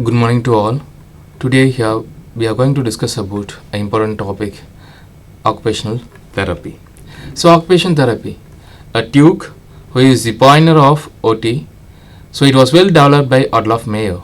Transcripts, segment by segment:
Good morning to all. Today here we are going to discuss about an important topic, occupational therapy. So occupation therapy, a Duke who is the pioneer of OT. So it was well developed by Adolf Mayer.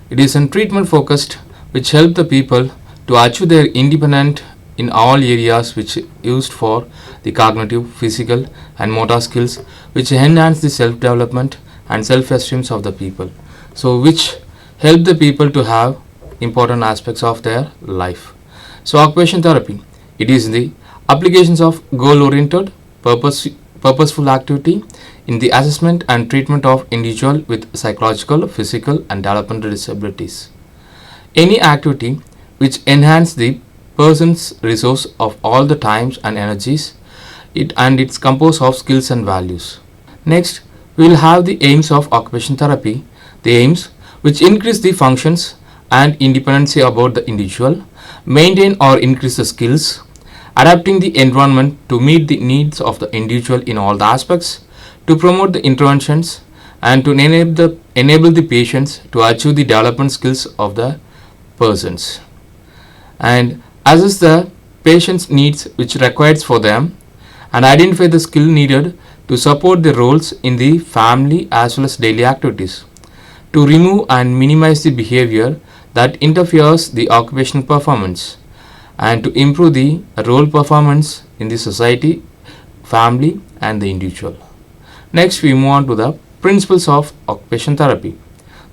It is a treatment focused which help the people to achieve their independence in all areas which used for the cognitive, physical and motor skills which enhance the self-development and self-esteem of the people. So which help the people to have important aspects of their life. So occupation therapy, it is the applications of goal-oriented, purposeful activity in the assessment and treatment of individual with psychological, physical and developmental disabilities. Any activity which enhance the person's resource of all the times and energies, it's composed of skills and values. Next, we will have the aims of occupation therapy. The aims which increase the functions and independency about the individual, maintain or increase the skills, adapting the environment to meet the needs of the individual in all the aspects, to promote the interventions and to enable the patients to achieve the development skills of the persons, and assess the patient's needs which requires for them, and identify the skill needed to support the roles in the family as well as daily activities, to remove and minimize the behavior that interferes the occupational performance, and to improve the role performance in the society, family and the individual. Next we move on to the principles of occupation therapy.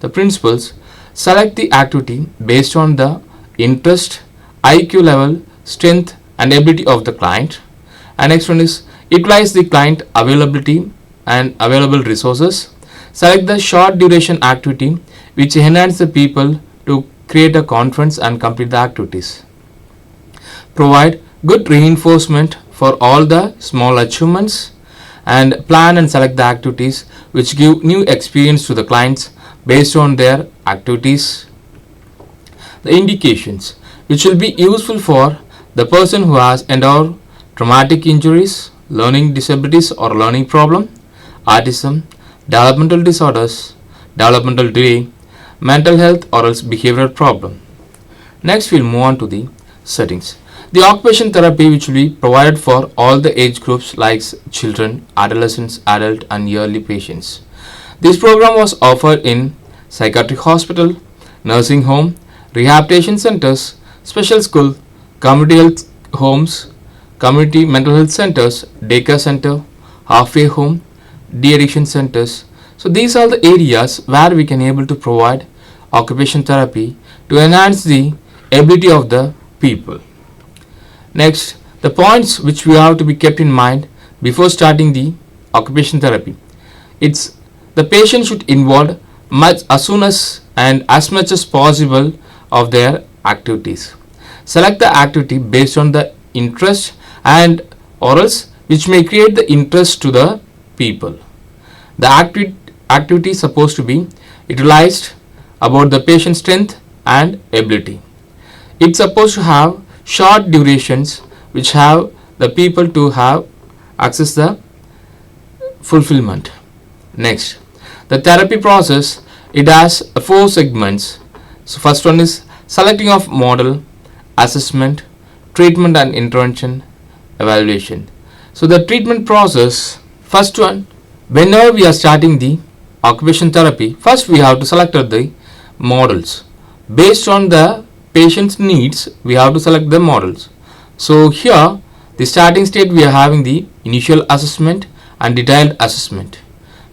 The principles: select the activity based on the interest, IQ level, strength and ability of the client. And next one is utilize the client availability and available resources. Select the short duration activity which enhance the people to create a confidence and complete the activities. Provide good reinforcement for all the small achievements, and plan and select the activities which give new experience to the clients based on their activities. The indications which will be useful for the person who has endured traumatic injuries, learning disabilities or learning problem, autism, developmental disorders, developmental delay, mental health or else behavioral problem. Next we'll move on to the settings. The occupation therapy which will be provided for all the age groups like children, adolescents, adult and yearly patients. This program was offered in psychiatric hospital, nursing home, rehabilitation centers, special school, community health homes, community mental health centers, daycare center, halfway home, de-addiction centers. So these are the areas where we can able to provide occupation therapy to enhance the ability of the people. Next, the points which we have to be kept in mind before starting the occupation therapy. It's the patient should involve much as soon as and as much as possible of their activities. Select the activity based on the interest and or else which may create the interest to the people. The activity is supposed to be utilized about the patient's strength and ability. It's supposed to have short durations which have the people to have access the fulfillment. Next, the therapy process, it has 4 segments. So first one is selecting of model, assessment, treatment and intervention, evaluation. So the treatment process, first one, whenever we are starting the occupation therapy, first we have to select the models. Based on the patient's needs, we have to select the models. So here, the starting state we are having the initial assessment and detailed assessment.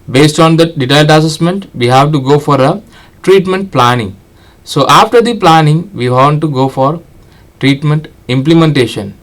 Based on the detailed assessment, we have to go for a treatment planning. So after the planning, we want to go for treatment implementation.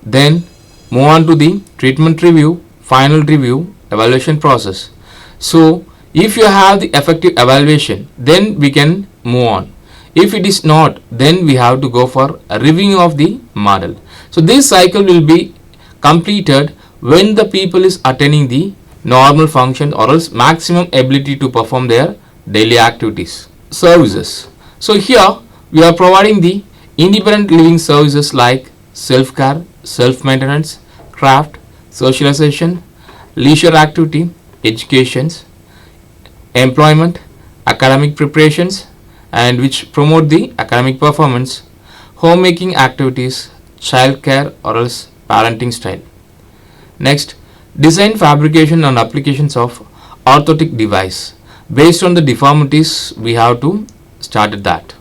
Then move on to the treatment review, final review, evaluation process. So if you have the effective evaluation, then we can move on. If it is not, then we have to go for a reviewing of the model. So this cycle will be completed when the people is attaining the normal function or else maximum ability to perform their daily activities. Services. So here we are providing the independent living services like self-care, self-maintenance, craft, socialization, leisure activity, education, employment, academic preparations, and which promote the academic performance, homemaking activities, childcare or else parenting style. Next, design, fabrication and applications of orthotic device. Based on the deformities, we have to start that.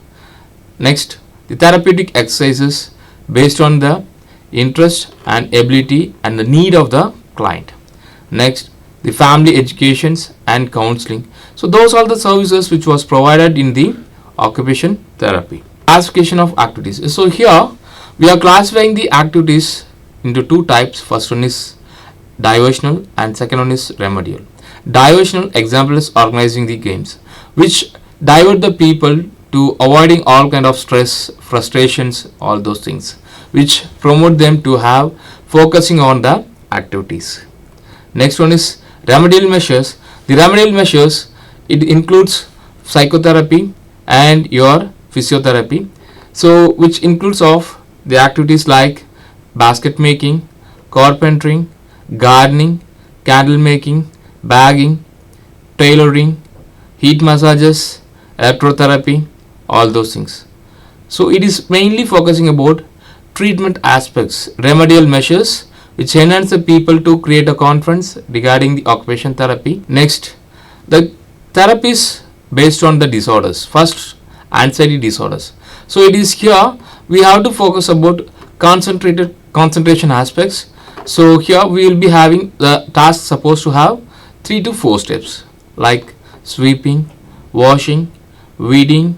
Next, the therapeutic exercises based on the interest and ability and the need of the client. Next, the family educations and counseling. So those are the services which was provided in the occupation therapy. Classification of activities. So here we are classifying the activities into two types. First one is diversional and second one is remedial. Diversional example is organizing the games which divert the people to avoiding all kind of stress, frustrations, all those things which promote them to have focusing on the activities. Next one is remedial measures. The remedial measures, it includes psychotherapy and your physiotherapy, so which includes of the activities like basket making, carpentering, gardening, candle making, bagging, tailoring, heat massages, electrotherapy, all those things. So it is mainly focusing about treatment aspects, remedial measures which enhance the people to create a confidence regarding the occupation therapy. Next, the therapies based on the disorders. First, anxiety disorders. So it is here we have to focus about concentration aspects. So here we will be having the task supposed to have 3 to 4 steps like sweeping, washing, weeding.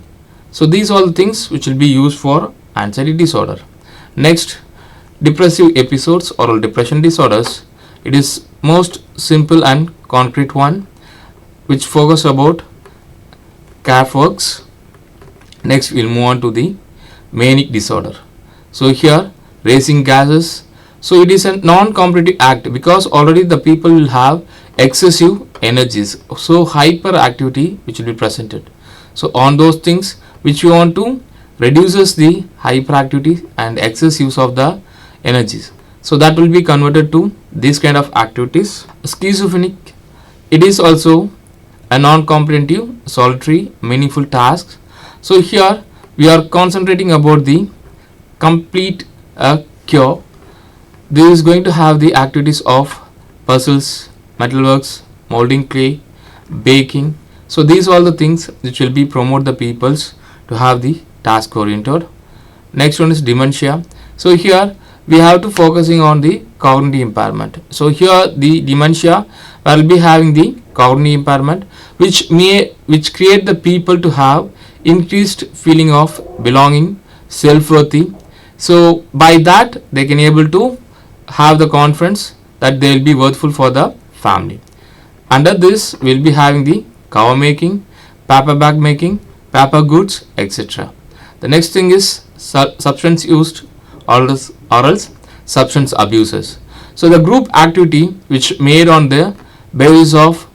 So these are the things which will be used for anxiety disorder. Next, depressive episodes or depression disorders. It is most simple and concrete one which focus about calf works. Next we'll move on to the manic disorder. So here raising gases. So it is a non-competitive act because already the people will have excessive energies. So hyperactivity which will be presented. So on those things which you want to reduces the hyperactivity and excess use of the energies. So that will be converted to this kind of activities. Schizophrenic, it is also a non-competitive, solitary, meaningful task. So here we are concentrating about the complete cure. This is going to have the activities of puzzles, metalworks, molding clay, baking. So these are all the things which will be promote the peoples to have the task oriented. Next one is dementia. So here we have to focusing on the cognitive impairment. So here the dementia will be having the cognitive impairment which create the people to have increased feeling of belonging, self-worthy. So by that they can able to have the confidence that they will be worthful for the family. Under this we will be having the cover making, paper bag making, paper goods, etc. The next thing is substance used or else substance abuses. So the group activity which made on the basis of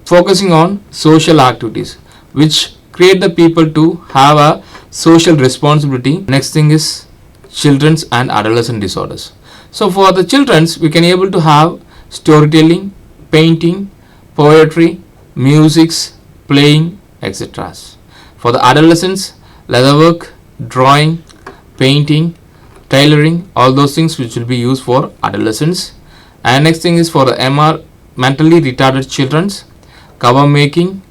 focusing on social activities which create the people to have a social responsibility. Next thing is children's and adolescent disorders. So for the children's we can able to have storytelling, painting, poetry, musics, playing, etc. For the adolescents, leatherwork, drawing, painting, tailoring, all those things which will be used for adolescents. And next thing is for the MR, mentally retarded children's, cover making,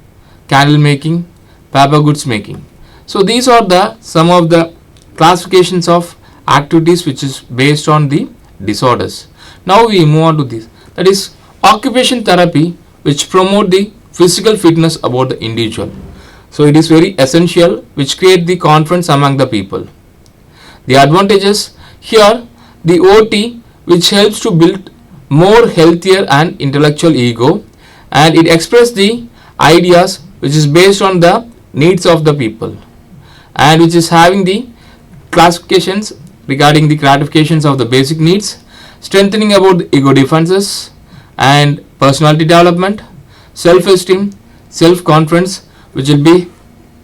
candle making, paper goods making. So these are the some of the classifications of activities which is based on the disorders. Now we move on to this, that is occupation therapy which promote the physical fitness about the individual. So it is very essential which create the confidence among the people. The advantages here, the OT which helps to build more healthier and intellectual ego, and it express the ideas which is based on the needs of the people and which is having the classifications regarding the gratifications of the basic needs, strengthening about the ego defenses and personality development, self-esteem, self-confidence which will be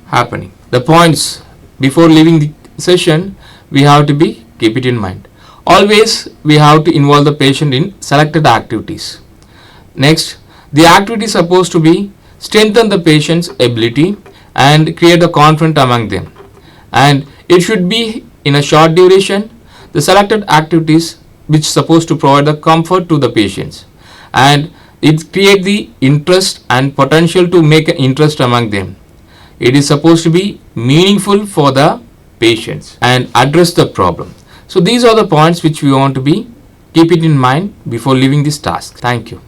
happening. The points before leaving the session we have to be keep it in mind. Always we have to involve the patient in selected activities. Next, the activity is supposed to be strengthen the patient's ability and create the confidence among them. And it should be in a short duration. The selected activities which supposed to provide the comfort to the patients, and it create the interest and potential to make an interest among them. It is supposed to be meaningful for the patients and address the problem. So these are the points which we want to be keep it in mind before leaving this task. Thank you.